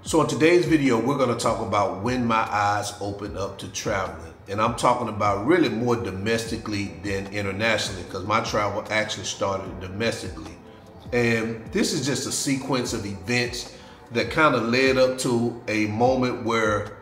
So in today's video, we're going to talk about when my eyes opened up to traveling. And I'm talking about really more domestically than internationally, because my travel actually started domestically. And this is just a sequence of events that kind of led up to a moment where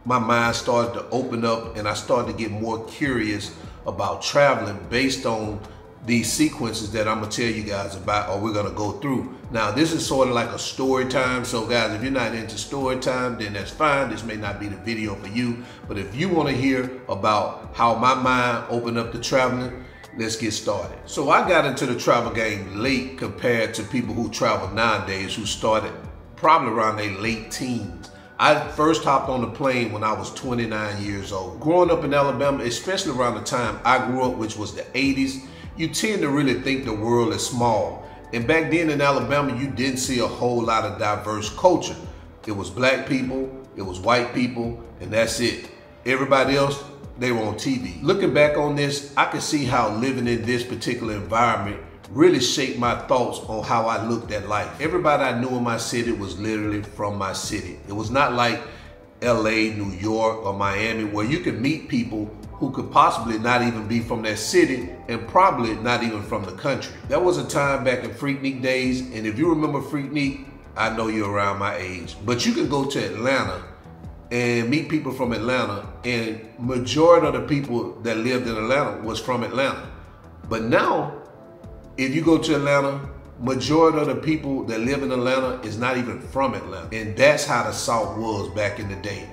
my mind started to open up and I started to get more curious about traveling based on these sequences that I'm gonna tell you guys about, or we're gonna go through. Now, this is sort of like a story time. So guys, if you're not into story time, then that's fine. This may not be the video for you. But if you wanna hear about how my mind opened up to traveling, let's get started. So I got into the travel game late compared to people who travel nowadays, who started probably around their late teens. I first hopped on the plane when I was 29 years old. Growing up in Alabama, especially around the time I grew up, which was the 80s, you tend to really think the world is small. And back then in Alabama, you didn't see a whole lot of diverse culture. It was black people, it was white people, and that's it. Everybody else, they were on TV. Looking back on this, I can see how living in this particular environment really shaped my thoughts on how I looked at life. Everybody I knew in my city was literally from my city. It was not like LA, New York, or Miami, where you could meet people who could possibly not even be from that city and probably not even from the country. That was a time back in Freaknik days, and if you remember Freaknik, I know you're around my age. But you could go to Atlanta and meet people from Atlanta, and majority of the people that lived in Atlanta was from Atlanta. But now, if you go to Atlanta, majority of the people that live in Atlanta is not even from Atlanta. And that's how the South was back in the day.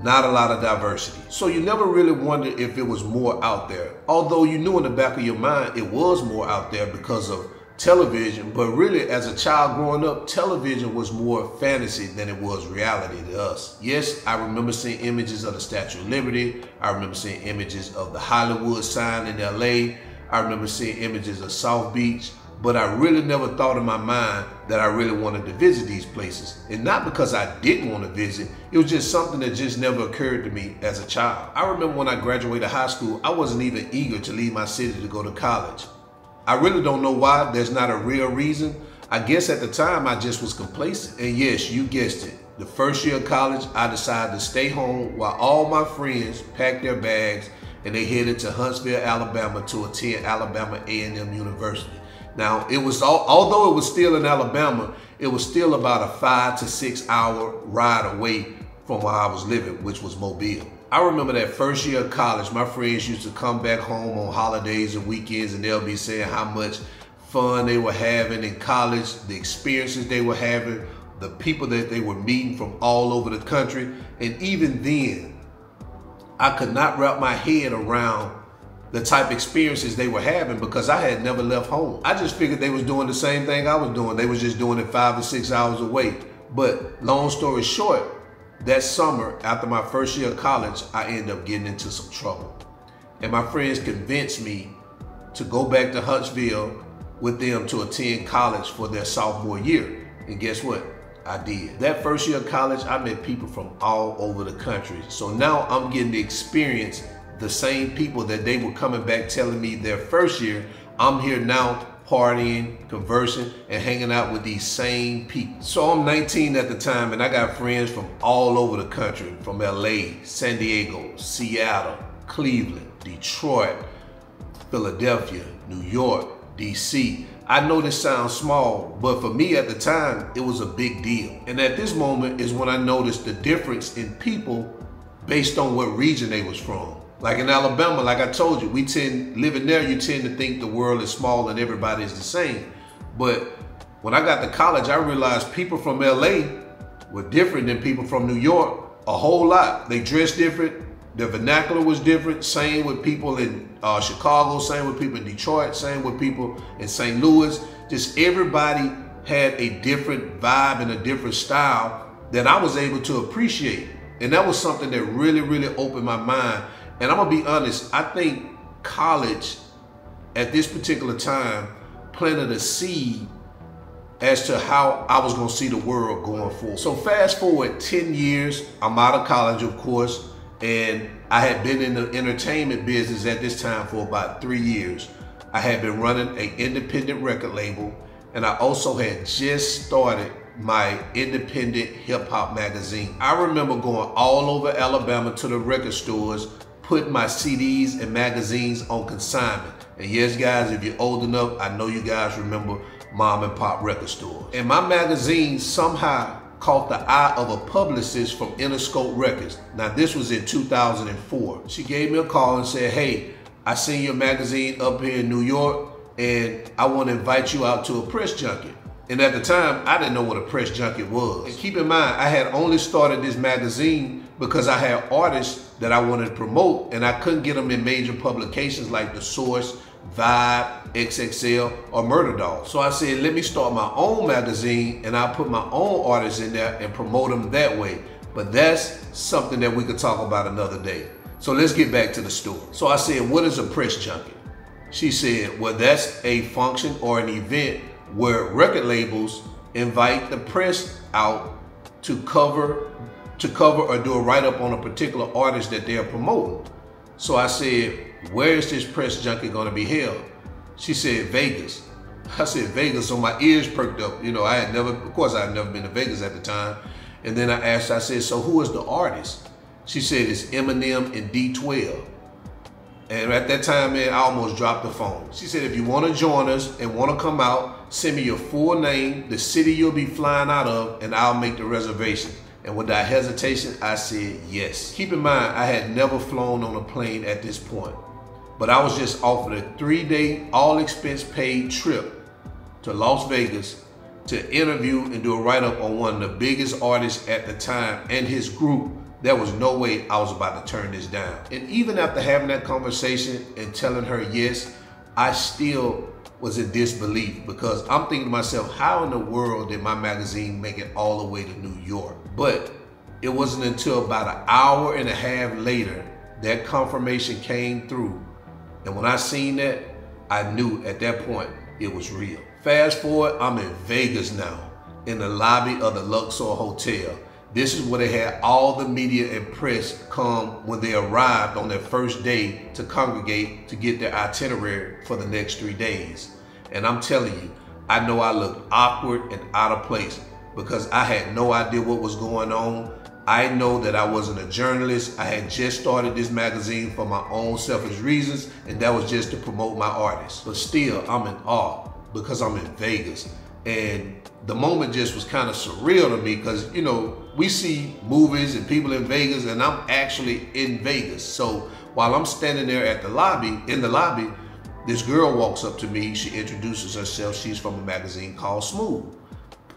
Not a lot of diversity. So you never really wondered if it was more out there. Although you knew in the back of your mind it was more out there because of television. But really, as a child growing up, television was more fantasy than it was reality to us. Yes, I remember seeing images of the Statue of Liberty. I remember seeing images of the Hollywood sign in LA. I remember seeing images of South Beach. But I really never thought in my mind that I really wanted to visit these places. And not because I didn't want to visit, it was just something that just never occurred to me as a child. I remember when I graduated high school, I wasn't even eager to leave my city to go to college. I really don't know why. There's not a real reason. I guess at the time I just was complacent. And yes, you guessed it. The first year of college, I decided to stay home while all my friends packed their bags and they headed to Huntsville, Alabama to attend Alabama A&M University. Now, it was although it was still in Alabama, it was still about a 5 to 6 hour ride away from where I was living, which was Mobile. I remember that first year of college, my friends used to come back home on holidays and weekends, and they'll be saying how much fun they were having in college, the experiences they were having, the people that they were meeting from all over the country. And even then, I could not wrap my head around the type of experiences they were having because I had never left home. I just figured they was doing the same thing I was doing. They was just doing it 5 or 6 hours away. But long story short, that summer after my first year of college, I ended up getting into some trouble. And my friends convinced me to go back to Huntsville with them to attend college for their sophomore year. And guess what? I did. That first year of college, I met people from all over the country. So now I'm getting to experience the same people that they were coming back telling me their first year. I'm here now partying, conversing, and hanging out with these same people. So I'm 19 at the time, and I got friends from all over the country, from LA, San Diego, Seattle, Cleveland, Detroit, Philadelphia, New York, DC. I know this sounds small, but for me at the time, it was a big deal. And at this moment is when I noticed the difference in people based on what region they was from. Like in Alabama, like I told you, living there, you tend to think the world is small and everybody is the same. But when I got to college, I realized people from LA were different than people from New York a whole lot. They dressed different, their vernacular was different. Same with people in Chicago, same with people in Detroit, same with people in St. Louis. Just everybody had a different vibe and a different style that I was able to appreciate. And that was something that really, really opened my mind. And I'm gonna be honest, I think college at this particular time planted a seed as to how I was gonna see the world going forward. So fast forward 10 years, I'm out of college, of course, and I had been in the entertainment business at this time for about 3 years. I had been running an independent record label, and I also had just started my independent hip hop magazine. I remember going all over Alabama to the record stores, putting my CDs and magazines on consignment. And yes, guys, if you're old enough, I know you guys remember mom and pop record stores. And my magazine somehow caught the eye of a publicist from Interscope Records. Now, this was in 2004. She gave me a call and said, hey, I seen your magazine up here in New York, and I want to invite you out to a press junket. And at the time, I didn't know what a press junket was. And keep in mind, I had only started this magazine because I had artists that I wanted to promote, and I couldn't get them in major publications like The Source, Vibe, XXL, or Murder Dog. So I said, let me start my own magazine, and I'll put my own artists in there and promote them that way. But that's something that we could talk about another day. So let's get back to the story. So I said, what is a press junket? She said, well, that's a function or an event where record labels invite the press out to cover or do a write-up on a particular artist that they're promoting. So I said, where is this press junket going to be held? She said, Vegas. I said, Vegas, so my ears perked up. You know, I had never been to Vegas at the time. And then I asked, I said, so who is the artist? She said, it's Eminem and D12. And at that time, man, I almost dropped the phone. She said, if you want to join us and want to come out, send me your full name, the city you'll be flying out of, and I'll make the reservation. And without hesitation, I said yes. Keep in mind, I had never flown on a plane at this point, but I was just offered a 3-day, all-expense-paid trip to Las Vegas to interview and do a write-up on one of the biggest artists at the time and his group. There was no way I was about to turn this down. And even after having that conversation and telling her yes, I still was in disbelief, because I'm thinking to myself, how in the world did my magazine make it all the way to New York? But it wasn't until about an hour and a half later that confirmation came through. And when I seen that, I knew at that point it was real. Fast forward, I'm in Vegas now, in the lobby of the Luxor Hotel. This is where they had all the media and press come when they arrived on their first day to congregate to get their itinerary for the next 3 days. And I'm telling you, I know I looked awkward and out of place because I had no idea what was going on. I know that I wasn't a journalist. I had just started this magazine for my own selfish reasons, and that was just to promote my artists. But still, I'm in awe because I'm in Vegas. And the moment just was kind of surreal to me because, you know, we see movies and people in Vegas, and I'm actually in Vegas. So while I'm standing there at the lobby, in the lobby, this girl walks up to me. She introduces herself. She's from a magazine called Smooth.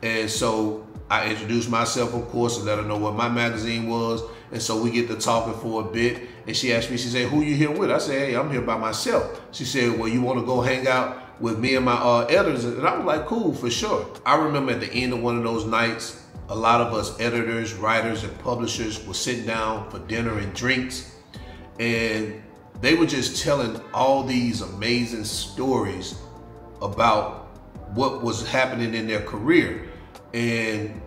And so I introduced myself, of course, and let her know what my magazine was. And so we get to talking for a bit. And she asked me, she said, who you here with? I said, hey, I'm here by myself. She said, well, you want to go hang out with me and my editors? And I was like, cool, for sure. I remember at the end of one of those nights, a lot of us editors, writers, and publishers were sitting down for dinner and drinks. And they were just telling all these amazing stories about what was happening in their career. And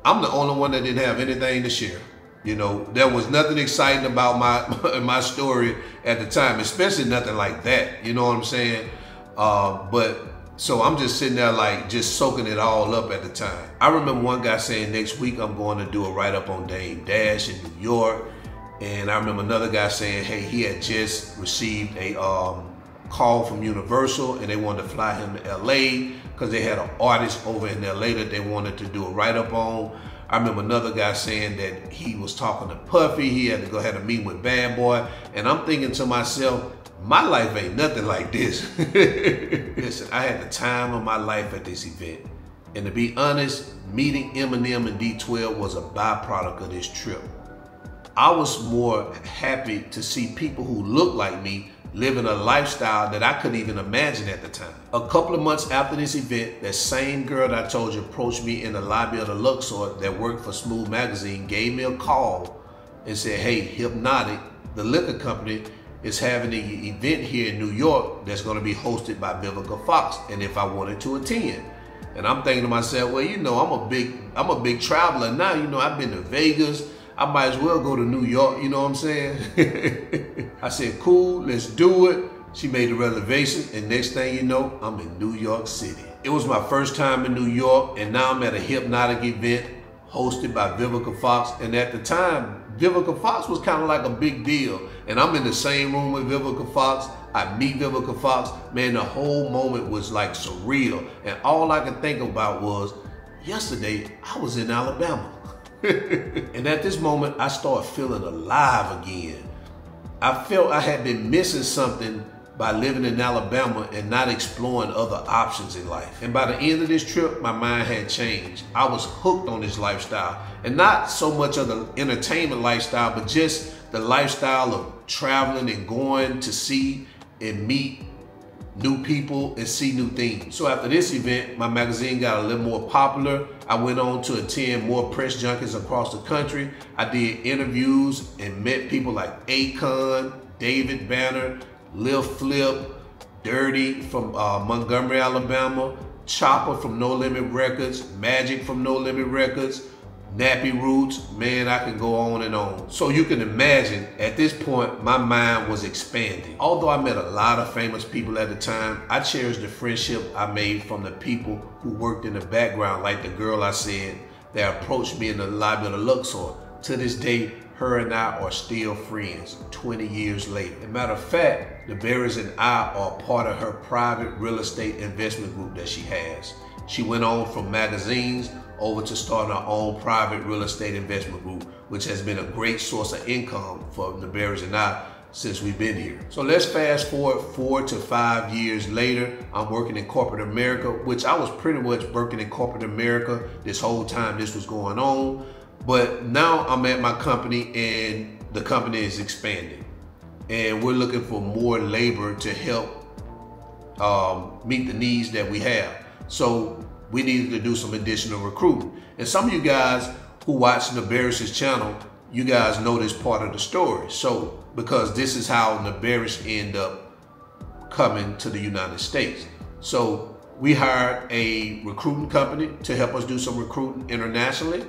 I'm the only one that didn't have anything to share. You know, there was nothing exciting about my story at the time, especially nothing like that. You know what I'm saying? So I'm just sitting there like just soaking it all up at the time. I remember one guy saying next week I'm going to do a write-up on Dame Dash in New York. And I remember another guy saying, hey, he had just received a call from Universal and they wanted to fly him to LA because they had an artist over in LA that they wanted to do a write-up on. I remember another guy saying that he was talking to Puffy. He had to go have a meeting with Bad Boy. And I'm thinking to myself, my life ain't nothing like this. Listen, I had the time of my life at this event. And to be honest, meeting Eminem and D12 was a byproduct of this trip. I was more happy to see people who looked like me living a lifestyle that I couldn't even imagine at the time. A couple of months after this event, that same girl that I told you approached me in the lobby of the Luxor that worked for Smooth Magazine gave me a call and said, hey, Hypnotic, the liquor company, is having an event here in New York that's going to be hosted by Vivica Fox, and if I wanted to attend. And I'm thinking to myself, well, you know, I'm a big traveler now. You know, I've been to Vegas. I might as well go to New York, you know what I'm saying? I said, cool, let's do it. She made the reservation, and next thing you know, I'm in New York City. It was my first time in New York, and now I'm at a hypnotic event hosted by Vivica Fox. And at the time, Vivica Fox was kind of like a big deal. And I'm in the same room with Vivica Fox. I meet Vivica Fox. Man, the whole moment was like surreal. And all I could think about was, yesterday, I was in Alabama. And at this moment, I started feeling alive again. I felt I had been missing something by living in Alabama and not exploring other options in life. And by the end of this trip, my mind had changed. I was hooked on this lifestyle, and not so much of the entertainment lifestyle, but just the lifestyle of traveling and going to see and meet new people and see new things. So after this event, my magazine got a little more popular. I went on to attend more press junkets across the country. I did interviews and met people like Akon, David Banner, Lil Flip, Dirty from Montgomery, Alabama, Chopper from No Limit Records, Magic from No Limit Records, Nappy Roots. Man, I can go on and on. So you can imagine, at this point, my mind was expanding. Although I met a lot of famous people at the time, I cherished the friendship I made from the people who worked in the background, like the girl I said that approached me in the lobby of the Luxor. To this day, her and I are still friends 20 years later. As a matter of fact, the Berries and I are part of her private real estate investment group that she has. She went on from magazines over to starting her own private real estate investment group, which has been a great source of income for the Berries and I since we've been here. So let's fast forward 4 to 5 years later. I'm working in corporate America, which I was pretty much working in corporate America this whole time this was going on. But now I'm at my company, and the company is expanding, and we're looking for more labor to help meet the needs that we have. So we needed to do some additional recruiting. And some of you guys who watch Nabarious' channel, you guys know this part of the story. So because this is how Nabarious end up coming to the United States. So we hired a recruiting company to help us do some recruiting internationally.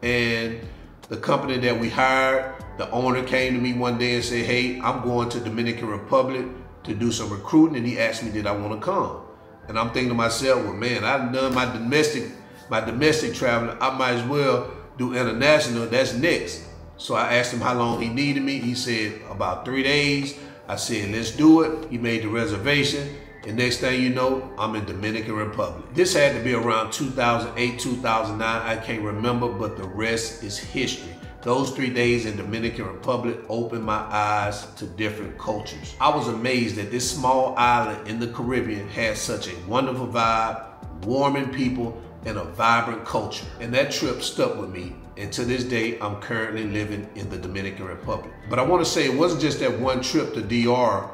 And the company that we hired, the owner came to me one day and said, hey, I'm going to Dominican Republic to do some recruiting. And he asked me, did I want to come? And I'm thinking to myself, well, man, I've done my domestic traveling. I might as well do international. That's next. So I asked him how long he needed me. He said about 3 days. I said, let's do it. He made the reservation. And next thing you know, I'm in Dominican Republic. This had to be around 2008, 2009. I can't remember, but the rest is history. Those 3 days in Dominican Republic opened my eyes to different cultures. I was amazed that this small island in the Caribbean had such a wonderful vibe, warming people, and a vibrant culture. And that trip stuck with me. And to this day, I'm currently living in the Dominican Republic. But I want to say it wasn't just that one trip to DR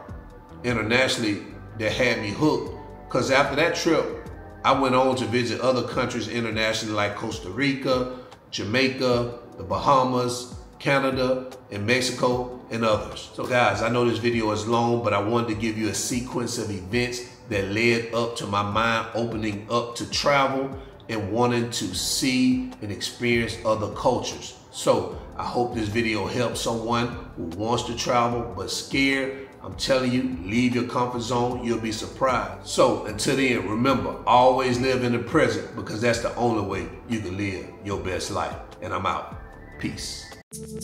internationally that had me hooked, because after that trip, I went on to visit other countries internationally like Costa Rica, Jamaica, the Bahamas, Canada, and Mexico, and others. So guys, I know this video is long, but I wanted to give you a sequence of events that led up to my mind opening up to travel and wanting to see and experience other cultures. So I hope this video helps someone who wants to travel but scared. I'm telling you, leave your comfort zone, you'll be surprised. So until then, remember, always live in the present, because that's the only way you can live your best life. And I'm out. Peace.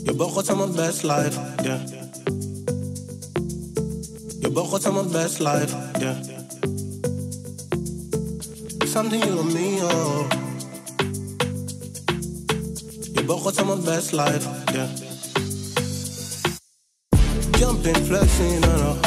Je begot aan mijn best life, yeah. Je begot aan mijn best life, yeah. Something you and me, oh. Je begot aan mijn best life, yeah. Jumping, flexing, no.